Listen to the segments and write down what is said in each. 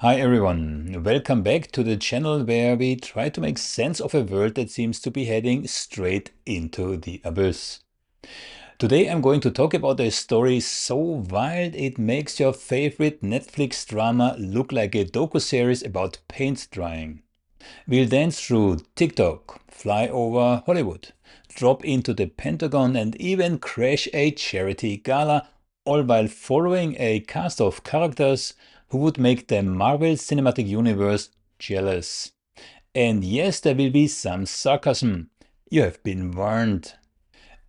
Hi everyone, welcome back to the channel where we try to make sense of a world that seems to be heading straight into the abyss. Today I'm going to talk about a story so wild it makes your favorite Netflix drama look like a docu-series about paint drying. We'll dance through TikTok, fly over Hollywood, drop into the Pentagon and even crash a charity gala, all while following a cast of characters who would make the Marvel Cinematic Universe jealous. And yes, there will be some sarcasm. You have been warned.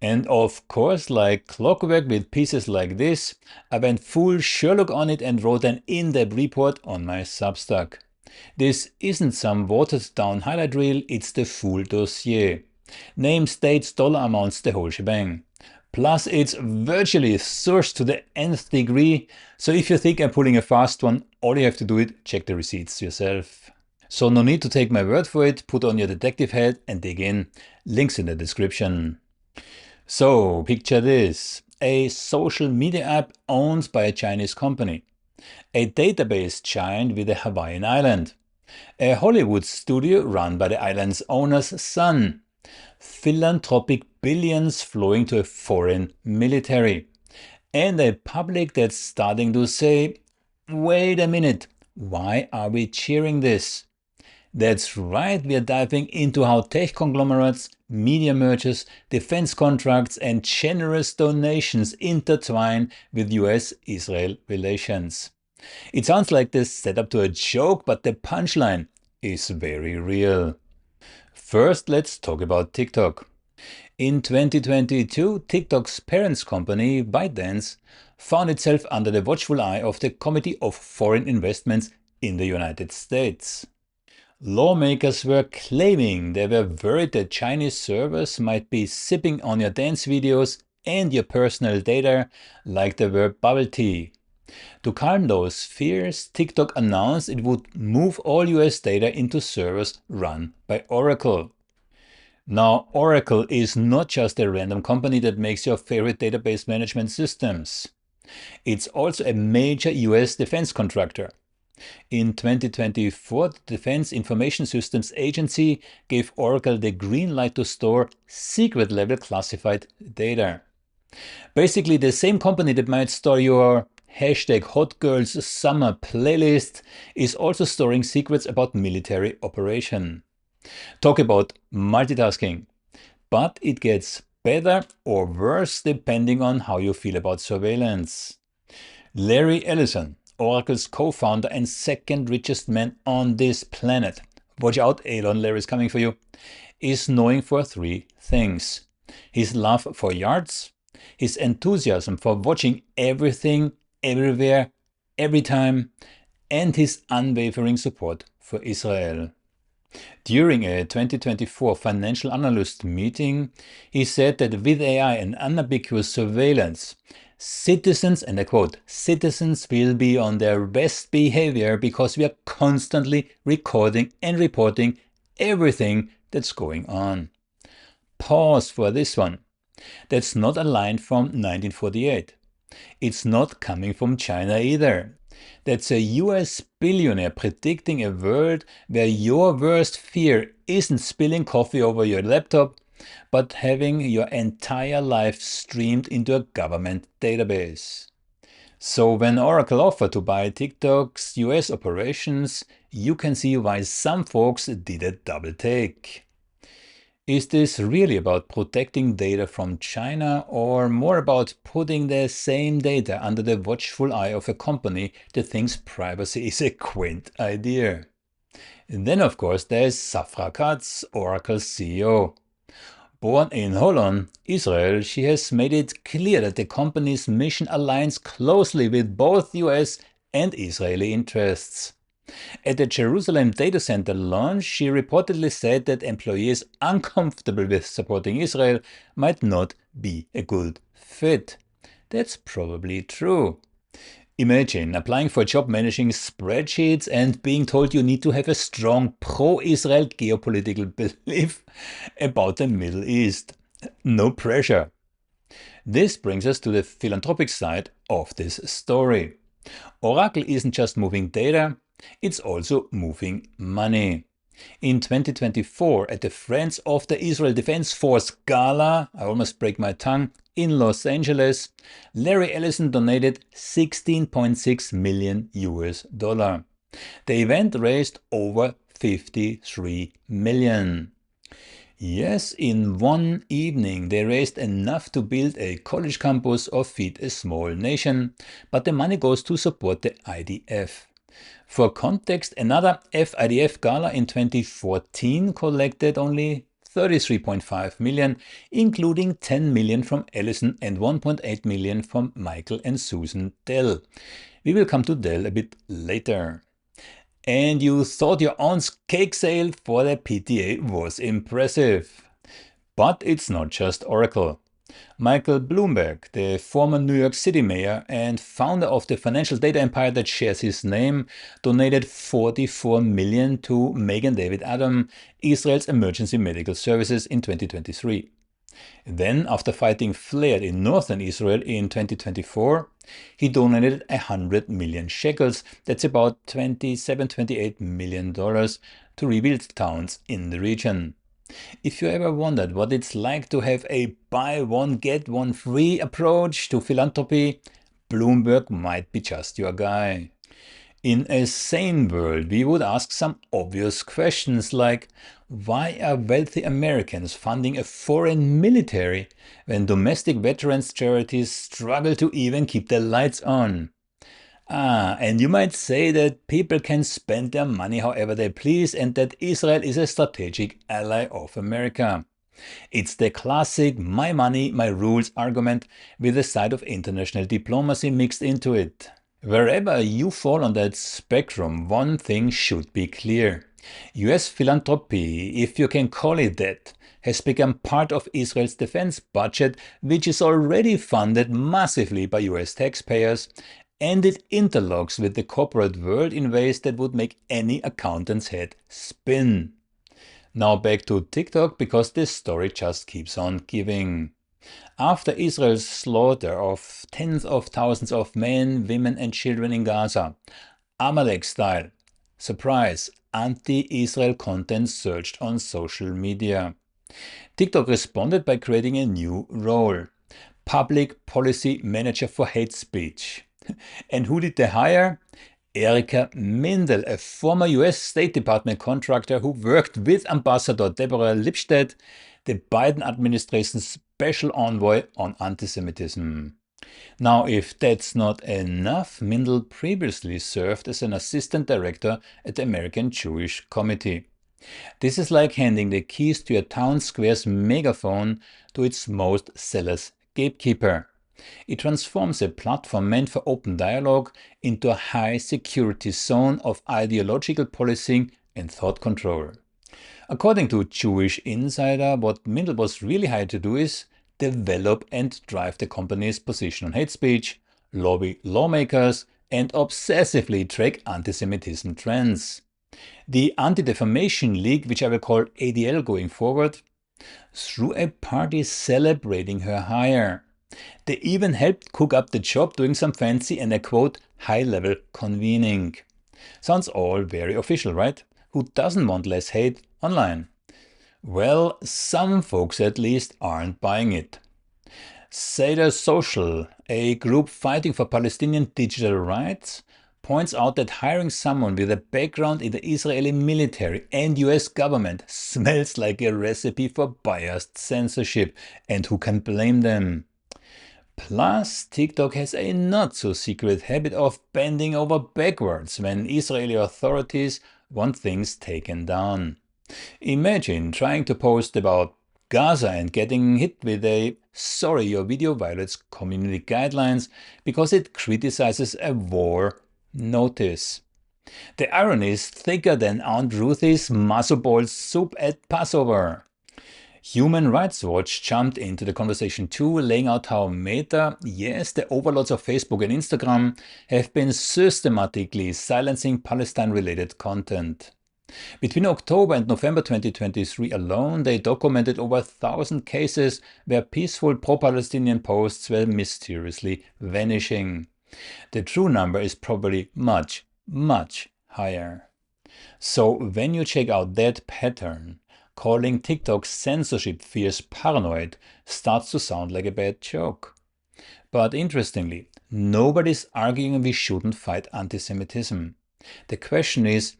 And of course, like clockwork with pieces like this, I went full Sherlock on it and wrote an in-depth report on my Substack. This isn't some watered-down highlight reel, it's the full dossier. Names, dates, dollar amounts, the whole shebang. Plus, it's virtually sourced to the nth degree, so if you think I'm pulling a fast one, all you have to do is check the receipts yourself. So no need to take my word for it, put on your detective hat and dig in. Links in the description. So, picture this. A social media app owned by a Chinese company. A database giant with a Hawaiian island. A Hollywood studio run by the island's owner's son. Philanthropic billions flowing to a foreign military. And a public that's starting to say, wait a minute, why are we cheering this? That's right, we are diving into how tech conglomerates, media mergers, defense contracts and generous donations intertwine with US-Israel relations. It sounds like this setup to a joke, but the punchline is very real. First, let's talk about TikTok. In 2022, TikTok's parent company, ByteDance, found itself under the watchful eye of the Committee of Foreign Investments in the United States. Lawmakers were claiming they were worried that Chinese servers might be sipping on your dance videos and your personal data like they were bubble tea. To calm those fears, TikTok announced it would move all US data into servers run by Oracle. Now, Oracle is not just a random company that makes your favorite database management systems. It's also a major US defense contractor. In 2024, the Defense Information Systems Agency gave Oracle the green light to store secret-level classified data. Basically, the same company that might store your #HotGirlsSummer playlist is also storing secrets about military operation. Talk about multitasking. But it gets better or worse depending on how you feel about surveillance. Larry Ellison, Oracle's co-founder and second richest man on this planet, watch out Elon, Larry's coming for you, is known for three things. His love for yards, his enthusiasm for watching everything, everywhere, every time, and his unwavering support for Israel. During a 2024 financial analyst meeting, he said that with AI and unambiguous surveillance, citizens, and I quote, citizens will be on their best behavior because we are constantly recording and reporting everything that's going on. Pause for this one. That's not a line from 1948. It's not coming from China either. That's a US billionaire predicting a world where your worst fear isn't spilling coffee over your laptop, but having your entire life streamed into a government database. So when Oracle offered to buy TikTok's US operations, you can see why some folks did a double take. Is this really about protecting data from China or more about putting the same data under the watchful eye of a company that thinks privacy is a quaint idea? And then of course there's Safra Catz, Oracle's CEO. Born in Holon, Israel, she has made it clear that the company's mission aligns closely with both US and Israeli interests. At the Jerusalem data center launch, she reportedly said that employees uncomfortable with supporting Israel might not be a good fit. That's probably true. Imagine applying for a job managing spreadsheets and being told you need to have a strong pro-Israel geopolitical belief about the Middle East. No pressure. This brings us to the philanthropic side of this story. Oracle isn't just moving data, it's also moving money. In 2024, at the Friends of the Israel Defense Force Gala, I almost break my tongue, in Los Angeles, Larry Ellison donated $16.6 million US. The event raised over $53 million. Yes, in one evening they raised enough to build a college campus or feed a small nation, but the money goes to support the IDF. For context, another FIDF gala in 2014 collected only $33.5 million, including $10 million from Ellison and $1.8 million from Michael and Susan Dell. We will come to Dell a bit later. And you thought your own cake sale for the PTA was impressive. But it's not just Oracle. Michael Bloomberg, the former New York City mayor and founder of the financial data empire that shares his name, donated $44 million to Magen David Adom, Israel's emergency medical services, in 2023. Then, after fighting flared in northern Israel in 2024, he donated 100 million shekels, that's about $28 million, to rebuild towns in the region. If you ever wondered what it's like to have a buy one get one free approach to philanthropy, Bloomberg might be just your guy. In a sane world, we would ask some obvious questions like, why are wealthy Americans funding a foreign military when domestic veterans charities struggle to even keep their lights on? And you might say that people can spend their money however they please and that Israel is a strategic ally of America. It's the classic my money, my rules argument with a side of international diplomacy mixed into it. Wherever you fall on that spectrum, one thing should be clear. US philanthropy, if you can call it that, has become part of Israel's defense budget, which is already funded massively by US taxpayers, and it interlocks with the corporate world in ways that would make any accountant's head spin. Now back to TikTok, because this story just keeps on giving. After Israel's slaughter of tens of thousands of men, women and children in Gaza, Amalek style, surprise, anti-Israel content surged on social media. TikTok responded by creating a new role, Public Policy Manager for Hate Speech. And who did they hire? Erika Mindel, a former US State Department contractor who worked with Ambassador Deborah Lipstadt, the Biden administration's special envoy on anti-Semitism. Now, if that's not enough, Mindel previously served as an assistant director at the American Jewish Committee. This is like handing the keys to your town square's megaphone to its most zealous gatekeeper. It transforms a platform meant for open dialogue into a high-security zone of ideological policing and thought control. According to Jewish Insider, what Mindel was really hired to do is develop and drive the company's position on hate speech, lobby lawmakers, and obsessively track anti-Semitism trends. The Anti-Defamation League, which I will call ADL going forward, threw a party celebrating her hire. They even helped cook up the job, doing some fancy and a quote, high-level convening. Sounds all very official, right? Who doesn't want less hate online? Well, some folks at least aren't buying it. Seder Social, a group fighting for Palestinian digital rights, points out that hiring someone with a background in the Israeli military and US government smells like a recipe for biased censorship, and who can blame them? Plus, TikTok has a not-so-secret habit of bending over backwards when Israeli authorities want things taken down. Imagine trying to post about Gaza and getting hit with a "sorry, your video violates community guidelines because it criticizes a war" notice. The irony is thicker than Aunt Ruthie's matzo ball soup at Passover. Human Rights Watch jumped into the conversation too, laying out how Meta, yes, the overlords of Facebook and Instagram, have been systematically silencing Palestine-related content. Between October and November 2023 alone, they documented over 1,000 cases where peaceful pro-Palestinian posts were mysteriously vanishing. The true number is probably much, much higher. So when you check out that pattern, calling TikTok censorship fierce paranoid starts to sound like a bad joke. But interestingly, nobody's arguing we shouldn't fight anti-Semitism. The question is,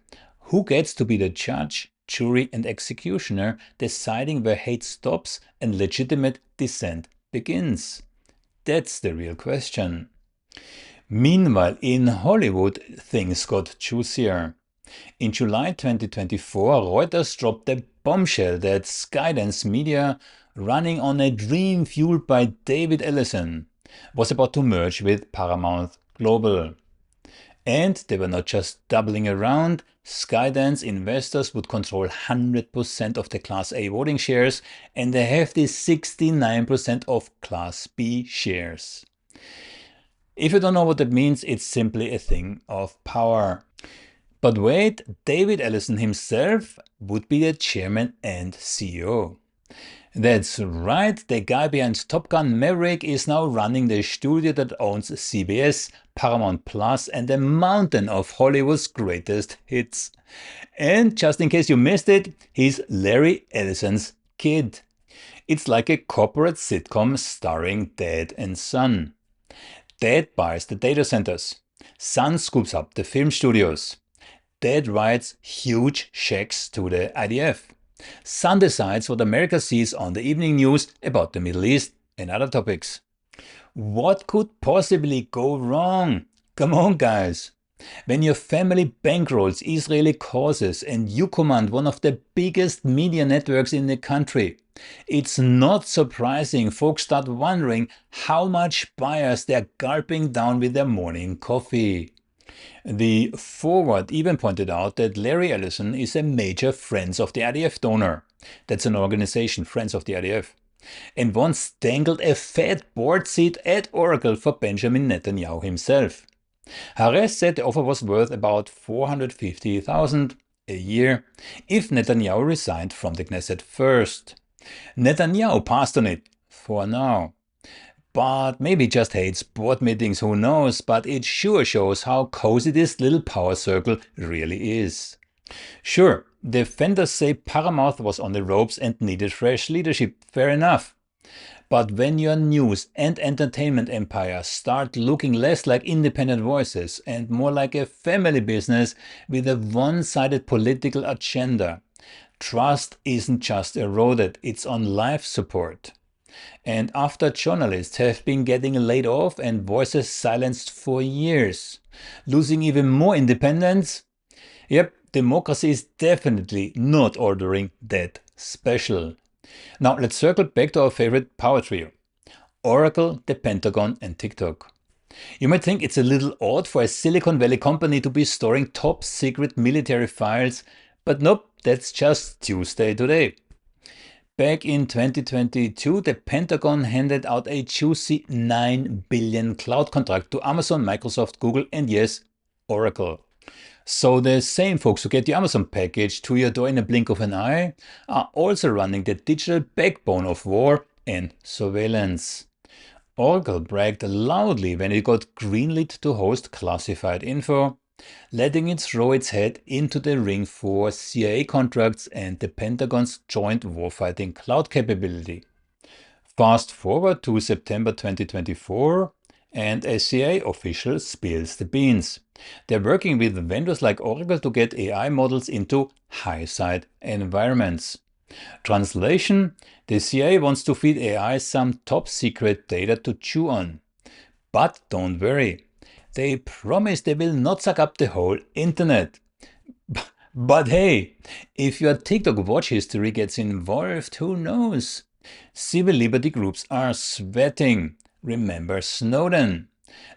who gets to be the judge, jury and executioner deciding where hate stops and legitimate dissent begins? That's the real question. Meanwhile, in Hollywood, things got juicier. In July 2024, Reuters dropped the bombshell that Skydance Media, running on a dream fueled by David Ellison, was about to merge with Paramount Global. And they were not just doubling around, Skydance investors would control 100% of the Class A voting shares and a hefty 69% of Class B shares. If you don't know what that means, it's simply a thing of power. But wait, David Ellison himself would be the chairman and CEO. That's right, the guy behind Top Gun Maverick is now running the studio that owns CBS, Paramount Plus and a mountain of Hollywood's greatest hits. And just in case you missed it, he's Larry Ellison's kid. It's like a corporate sitcom starring Dad and Son. Dad buys the data centers. Son scoops up the film studios. Dad writes huge checks to the IDF. Son decides what America sees on the evening news about the Middle East and other topics. What could possibly go wrong? Come on, guys. When your family bankrolls Israeli causes and you command one of the biggest media networks in the country, it's not surprising folks start wondering how much bias they're gulping down with their morning coffee. The Forward even pointed out that Larry Ellison is a major Friends of the IDF donor. That's an organization, Friends of the IDF. And once dangled a fat board seat at Oracle for Benjamin Netanyahu himself. Haaretz said the offer was worth about $450,000 a year if Netanyahu resigned from the Knesset first. Netanyahu passed on it for now. But maybe just hates board meetings, who knows, but it sure shows how cozy this little power circle really is. Sure, defenders say Paramount was on the ropes and needed fresh leadership, fair enough. But when your news and entertainment empire start looking less like independent voices and more like a family business with a one-sided political agenda, trust isn't just eroded, it's on life support. And after journalists have been getting laid off and voices silenced for years, losing even more independence, yep, democracy is definitely not ordering that special. Now let's circle back to our favorite power trio: Oracle, the Pentagon and TikTok. You might think it's a little odd for a Silicon Valley company to be storing top secret military files, but nope, that's just Tuesday today. Back in 2022, the Pentagon handed out a juicy $9 billion cloud contract to Amazon, Microsoft, Google and yes, Oracle. So the same folks who get the Amazon package to your door in a blink of an eye are also running the digital backbone of war and surveillance. Oracle bragged loudly when it got greenlit to host classified info, letting it throw its head into the ring for CIA contracts and the Pentagon's joint warfighting cloud capability. Fast forward to September 2024, and a CIA official spills the beans. They're working with vendors like Oracle to get AI models into high-side environments. Translation: the CIA wants to feed AI some top-secret data to chew on. But don't worry, they promise they will not suck up the whole internet. But hey, if your TikTok watch history gets involved, who knows? Civil liberty groups are sweating. Remember Snowden?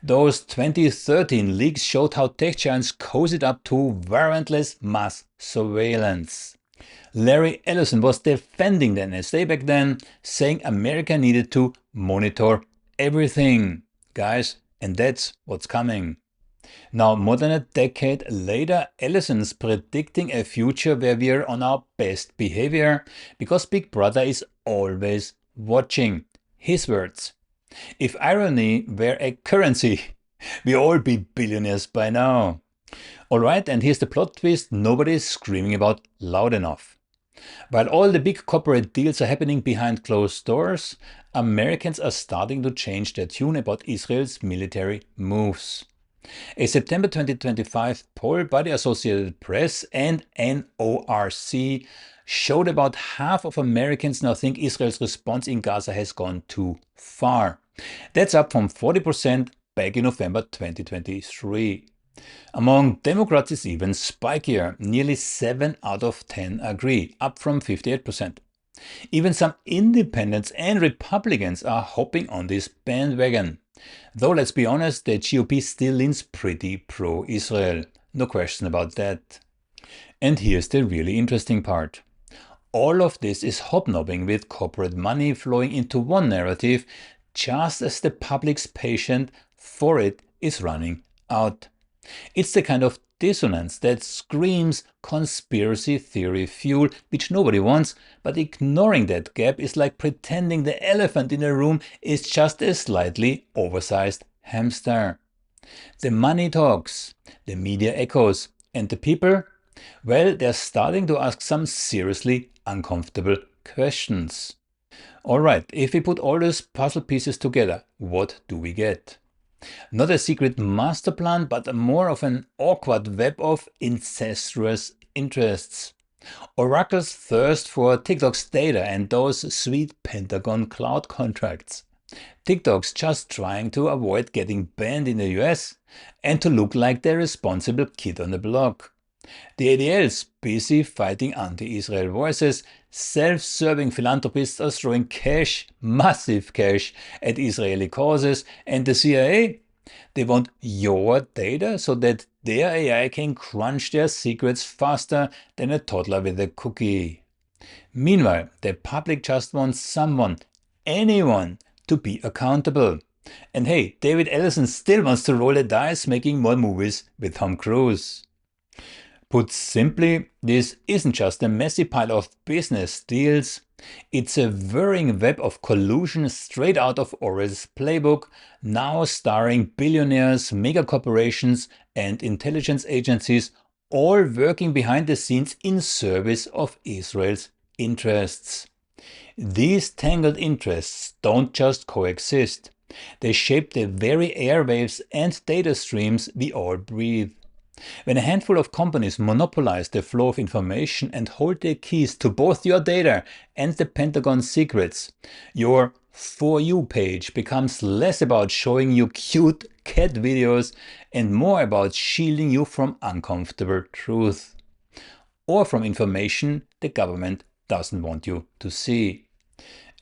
Those 2013 leaks showed how tech giants cozied up to warrantless mass surveillance. Larry Ellison was defending the NSA back then, saying America needed to monitor everything. Guys, and that's what's coming. Now, more than a decade later, Ellison's predicting a future where we're on our best behavior because Big Brother is always watching. His words: if irony were a currency, we all be billionaires by now. Alright, and here's the plot twist nobody is screaming about loud enough. While all the big corporate deals are happening behind closed doors, Americans are starting to change their tune about Israel's military moves. A September 2025 poll by the Associated Press and NORC showed about half of Americans now think Israel's response in Gaza has gone too far. That's up from 40% back in November 2023. Among Democrats it's even spikier. Nearly 7 out of 10 agree, up from 58%. Even some independents and Republicans are hopping on this bandwagon. Though let's be honest, the GOP still leans pretty pro-Israel. No question about that. And here's the really interesting part. All of this is hobnobbing with corporate money flowing into one narrative just as the public's patience for it is running out. It's the kind of dissonance that screams conspiracy theory fuel, which nobody wants, but ignoring that gap is like pretending the elephant in a room is just a slightly oversized hamster. The money talks, the media echoes, and the people? Well, they're starting to ask some seriously uncomfortable questions. Alright, if we put all those puzzle pieces together, what do we get? Not a secret master plan, but more of an awkward web of incestuous interests. Oracle's thirst for TikTok's data and those sweet Pentagon cloud contracts. TikTok's just trying to avoid getting banned in the US and to look like the responsible kid on the block. The ADL's busy fighting anti-Israel voices, self-serving philanthropists are throwing cash, massive cash, at Israeli causes, and the CIA? They want your data so that their AI can crunch their secrets faster than a toddler with a cookie. Meanwhile, the public just wants someone, anyone, to be accountable. And hey, David Ellison still wants to roll the dice making more movies with Tom Cruise. Put simply, this isn't just a messy pile of business deals, it's a whirring web of collusion straight out of Orwell's playbook, now starring billionaires, megacorporations, and intelligence agencies, all working behind the scenes in service of Israel's interests. These tangled interests don't just coexist, they shape the very airwaves and data streams we all breathe. When a handful of companies monopolize the flow of information and hold their keys to both your data and the Pentagon's secrets, your For You page becomes less about showing you cute cat videos and more about shielding you from uncomfortable truth. Or from information the government doesn't want you to see.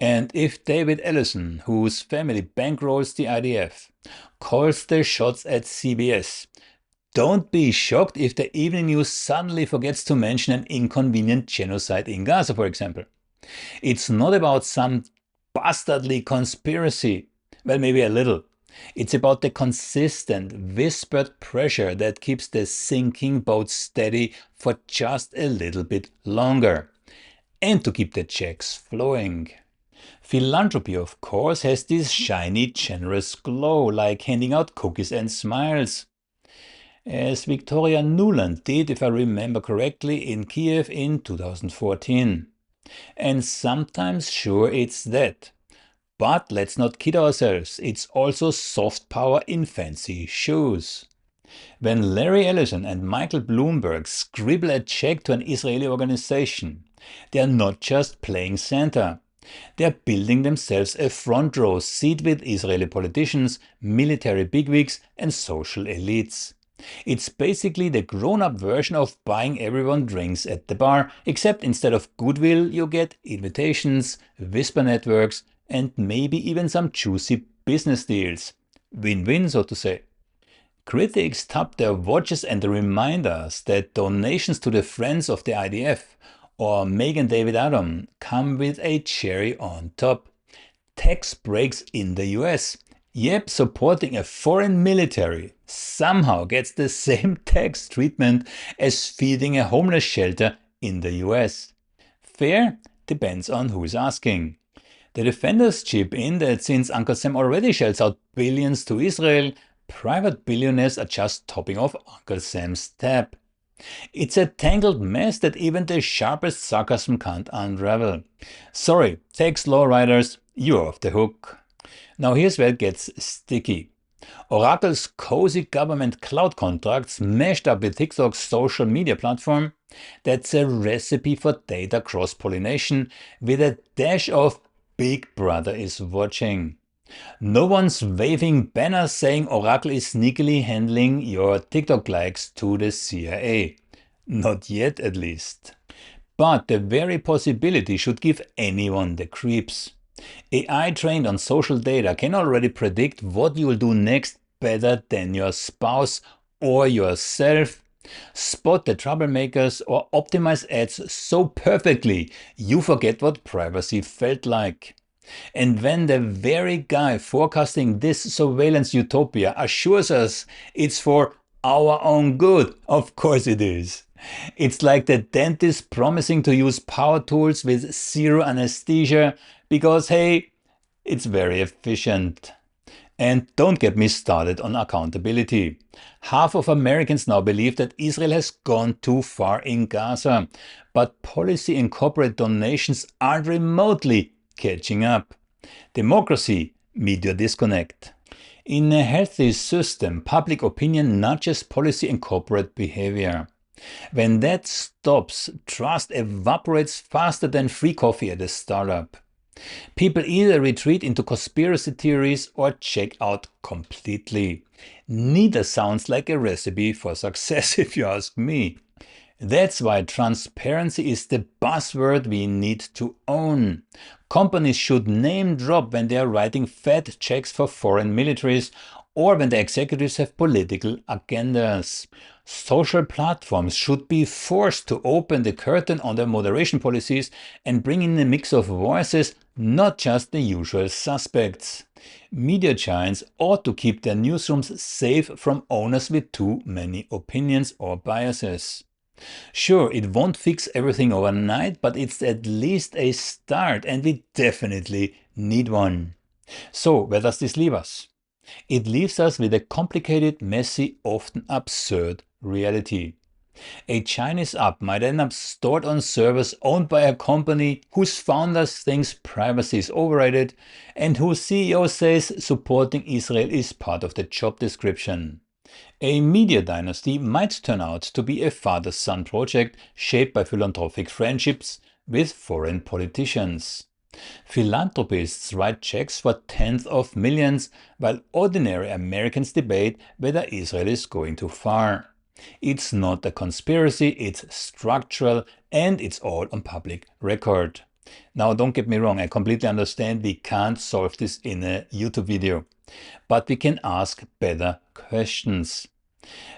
And if David Ellison, whose family bankrolls the IDF, calls the shots at CBS, don't be shocked if the evening news suddenly forgets to mention an inconvenient genocide in Gaza, for example. It's not about some bastardly conspiracy. Well, maybe a little. It's about the consistent, whispered pressure that keeps the sinking boat steady for just a little bit longer. And to keep the checks flowing. Philanthropy, of course, has this shiny, generous glow, like handing out cookies and smiles. As Victoria Nuland did, if I remember correctly, in Kiev in 2014. And sometimes, sure, it's that. But let's not kid ourselves, it's also soft power in fancy shoes. When Larry Ellison and Michael Bloomberg scribble a check to an Israeli organization, they are not just playing Santa. They are building themselves a front row seat with Israeli politicians, military bigwigs, and social elites. It's basically the grown-up version of buying everyone drinks at the bar, except instead of goodwill you get invitations, whisper networks, and maybe even some juicy business deals. Win-win, so to say. Critics tap their watches and remind us that donations to the Friends of the IDF or Magen David Adom come with a cherry on top. Tax breaks in the US. Yep, supporting a foreign military somehow gets the same tax treatment as feeding a homeless shelter in the US. Fair? Depends on who's asking. The defenders chip in that since Uncle Sam already shells out billions to Israel, private billionaires are just topping off Uncle Sam's tab. It's a tangled mess that even the sharpest sarcasm can't unravel. Sorry, tax law writers, you're off the hook. Now here's where it gets sticky. Oracle's cozy government cloud contracts mashed up with TikTok's social media platform, that's a recipe for data cross-pollination with a dash of Big Brother is watching. No one's waving banners saying Oracle is sneakily handling your TikTok likes to the CIA. Not yet, at least. But the very possibility should give anyone the creeps. AI trained on social data can already predict what you will do next better than your spouse or yourself, spot the troublemakers, or optimize ads so perfectly you forget what privacy felt like. And when the very guy forecasting this surveillance utopia assures us it's for our own good, of course it is. It's like the dentist promising to use power tools with zero anesthesia because, hey, it's very efficient. And don't get me started on accountability. Half of Americans now believe that Israel has gone too far in Gaza, but policy and corporate donations aren't remotely catching up. Democracy, media disconnect. In a healthy system, public opinion nudges policy and corporate behavior. When that stops, trust evaporates faster than free coffee at a startup. People either retreat into conspiracy theories or check out completely. Neither sounds like a recipe for success, if you ask me. That's why transparency is the buzzword we need to own. Companies should name drop when they are writing fat checks for foreign militaries or when the executives have political agendas. Social platforms should be forced to open the curtain on their moderation policies and bring in a mix of voices, not just the usual suspects. Media giants ought to keep their newsrooms safe from owners with too many opinions or biases. Sure, it won't fix everything overnight, but it's at least a start, and we definitely need one. So, where does this leave us? It leaves us with a complicated, messy, often absurd reality. A Chinese app might end up stored on servers owned by a company whose founders thinks privacy is overrated and whose CEO says supporting Israel is part of the job description. A media dynasty might turn out to be a father-son project shaped by philanthropic friendships with foreign politicians. Philanthropists write checks for tens of millions, while ordinary Americans debate whether Israel is going too far. It's not a conspiracy, it's structural, and it's all on public record. Now, don't get me wrong, I completely understand we can't solve this in a YouTube video, but we can ask better questions.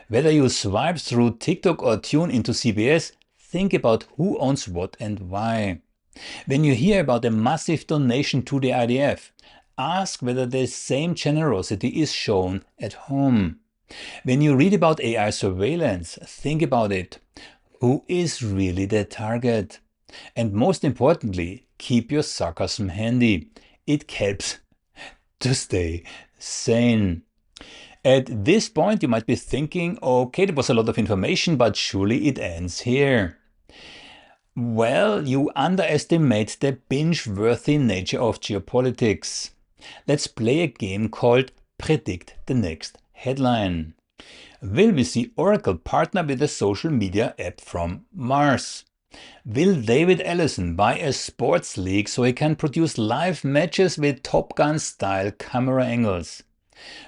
Whether you swipe through TikTok or tune into CBS, think about who owns what and why. When you hear about a massive donation to the IDF, ask whether the same generosity is shown at home. When you read about AI surveillance, think about it. Who is really the target? And most importantly, keep your sarcasm handy. It helps to stay sane. At this point, you might be thinking, okay, that was a lot of information, but surely it ends here. Well, you underestimate the binge-worthy nature of geopolitics. Let's play a game called Predict the Next Headline. Will we see Oracle partner with a social media app from Mars? Will David Ellison buy a sports league so he can produce live matches with Top Gun-style camera angles?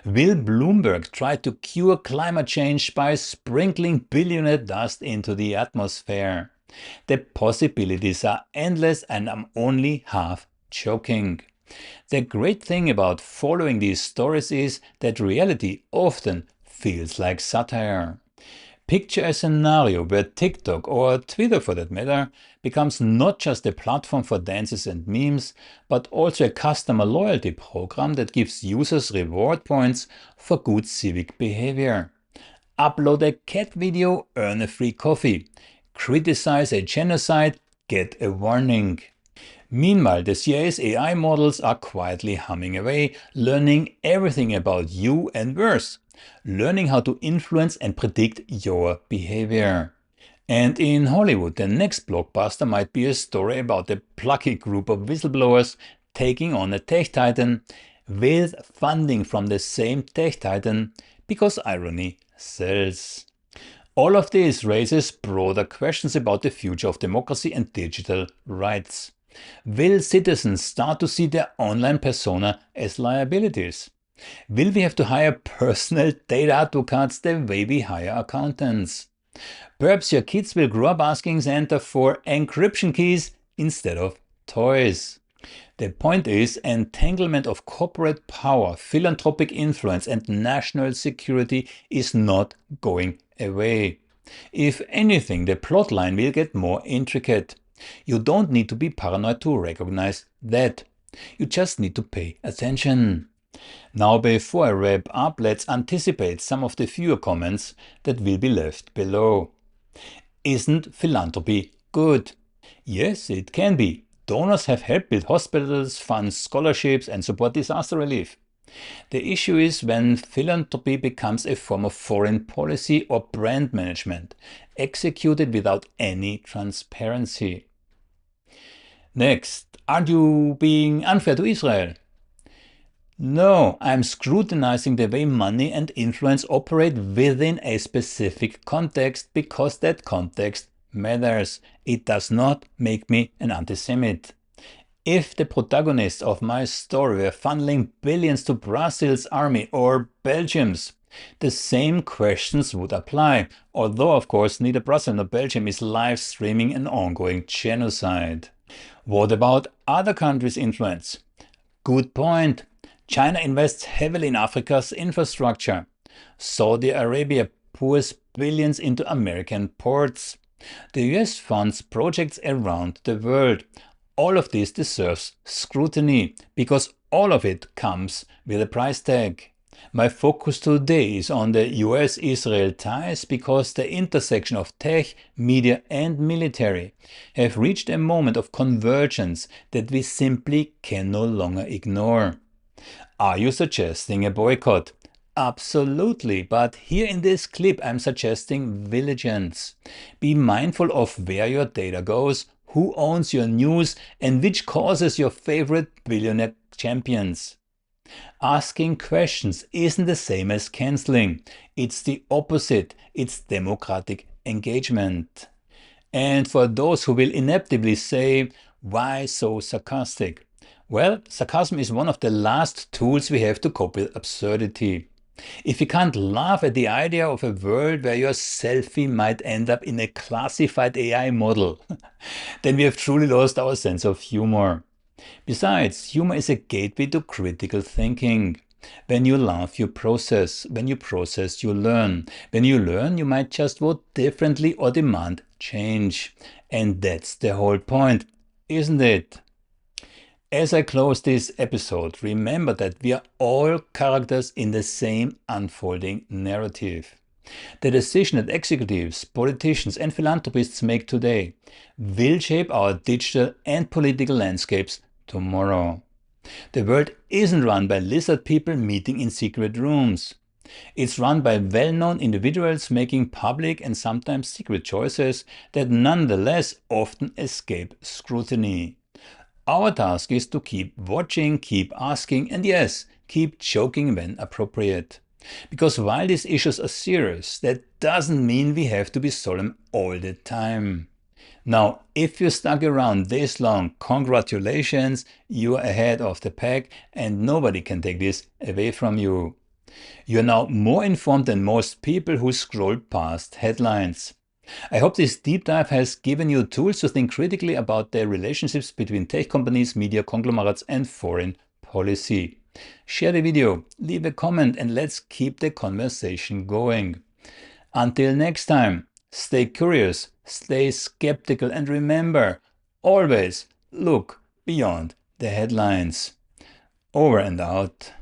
Will Bloomberg try to cure climate change by sprinkling billionaire dust into the atmosphere? The possibilities are endless, and I'm only half joking. The great thing about following these stories is that reality often feels like satire. Picture a scenario where TikTok, or Twitter for that matter, becomes not just a platform for dances and memes, but also a customer loyalty program that gives users reward points for good civic behavior. Upload a cat video, earn a free coffee. Criticize a genocide, get a warning. Meanwhile, the CIA's AI models are quietly humming away, learning everything about you and worse, learning how to influence and predict your behavior. And in Hollywood, the next blockbuster might be a story about a plucky group of whistleblowers taking on a tech titan with funding from the same tech titan, because irony sells. All of this raises broader questions about the future of democracy and digital rights. Will citizens start to see their online persona as liabilities? Will we have to hire personal data advocates the way we hire accountants? Perhaps your kids will grow up asking Santa for encryption keys instead of toys. The point is, entanglement of corporate power, philanthropic influence and national security is not going away. If anything, the plotline will get more intricate. You don't need to be paranoid to recognize that. You just need to pay attention. Now, before I wrap up, let's anticipate some of the fewer comments that will be left below. Isn't philanthropy good? Yes, it can be. Donors have helped build hospitals, fund scholarships, and support disaster relief. The issue is when philanthropy becomes a form of foreign policy or brand management, executed without any transparency. Next, are you being unfair to Israel? No, I'm scrutinizing the way money and influence operate within a specific context because that context matters. It does not make me an anti-Semite. If the protagonists of my story were funneling billions to Brazil's army or Belgium's, the same questions would apply, although of course neither Brazil nor Belgium is live streaming an ongoing genocide. What about other countries' influence? Good point. China invests heavily in Africa's infrastructure. Saudi Arabia pours billions into American ports. The US funds projects around the world. All of this deserves scrutiny, because all of it comes with a price tag. My focus today is on the US-Israel ties because the intersection of tech, media and military have reached a moment of convergence that we simply can no longer ignore. Are you suggesting a boycott? Absolutely, but here in this clip I'm suggesting vigilance. Be mindful of where your data goes, who owns your news, and which causes your favorite billionaire champions. Asking questions isn't the same as canceling. It's the opposite. It's democratic engagement. And for those who will inevitably say, why so sarcastic? Well, sarcasm is one of the last tools we have to cope with absurdity. If you can't laugh at the idea of a world where your selfie might end up in a classified AI model, then we have truly lost our sense of humor. Besides, humor is a gateway to critical thinking. When you laugh, you process. When you process, you learn. When you learn, you might just vote differently or demand change. And that's the whole point, isn't it? As I close this episode, remember that we are all characters in the same unfolding narrative. The decision that executives, politicians and philanthropists make today will shape our digital and political landscapes tomorrow. The world isn't run by lizard people meeting in secret rooms. It's run by well-known individuals making public and sometimes secret choices that nonetheless often escape scrutiny. Our task is to keep watching, keep asking, and yes, keep joking when appropriate. Because while these issues are serious, that doesn't mean we have to be solemn all the time. Now, if you stuck around this long, congratulations, you are ahead of the pack and nobody can take this away from you. You are now more informed than most people who scroll past headlines. I hope this deep dive has given you tools to think critically about the relationships between tech companies, media conglomerates and foreign policy. Share the video, leave a comment and let's keep the conversation going. Until next time, stay curious, stay skeptical and remember, always look beyond the headlines. Over and out.